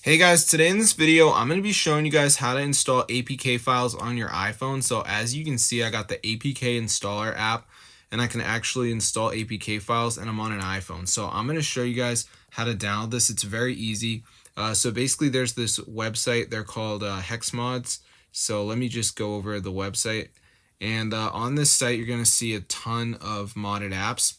Hey guys, today in this video, I'm going to be showing you guys how to install APK files on your iPhone. So as you can see, I got the APK installer app and I can actually install APK files and I'm on an iPhone. So I'm going to show you guys how to download this. It's very easy. So basically there's this website, they're called Hex Mods. So let me just go over the website. And on this site, you're going to see a ton of modded apps.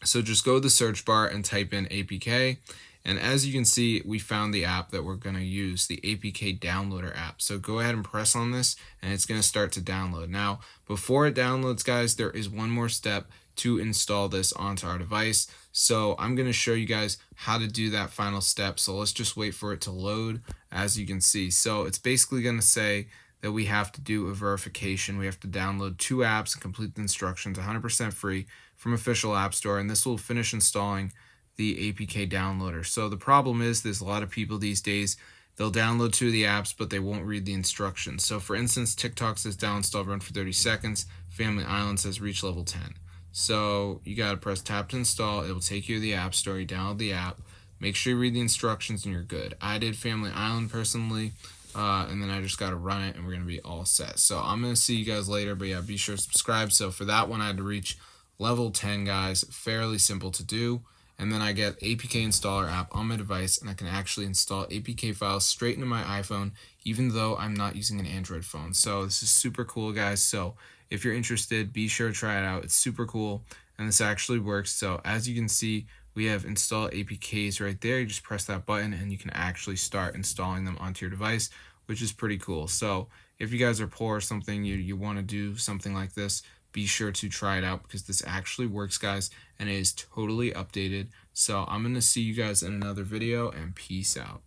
So just go to the search bar and type in APK. And as you can see, we found the app that we're going to use, the APK downloader app. So go ahead and press on this and it's going to start to download. Now, before it downloads, guys, there is one more step to install this onto our device. So I'm going to show you guys how to do that final step. So let's just wait for it to load, as you can see. So it's basically going to say that we have to do a verification. We have to download 2 apps and complete the instructions 100% free from official app store, and this will finish installing the APK downloader. So the problem is there's a lot of people these days, they'll download 2 of the apps, but they won't read the instructions. So for instance, TikTok says download, run for 30 seconds. Family Island says reach level 10. So you got to press tap to install. It will take you to the app store. You download the app. Make sure you read the instructions and you're good. I did Family Island personally. And then I just got to run it and we're going to be all set. So I'm going to see you guys later, but yeah, be sure to subscribe. So for that one, I had to reach level 10, guys. Fairly simple to do. And then I get APK installer app on my device and I can actually install APK files straight into my iPhone, even though I'm not using an Android phone. So this is super cool, guys. So if you're interested, be sure to try it out. It's super cool and this actually works. So as you can see, we have install APKs right there. You just press that button and you can actually start installing them onto your device, which is pretty cool. So if you guys are poor or something, you want to do something like this, be sure to try it out because this actually works, guys, and it is totally updated. So I'm going to see you guys in another video, and peace out.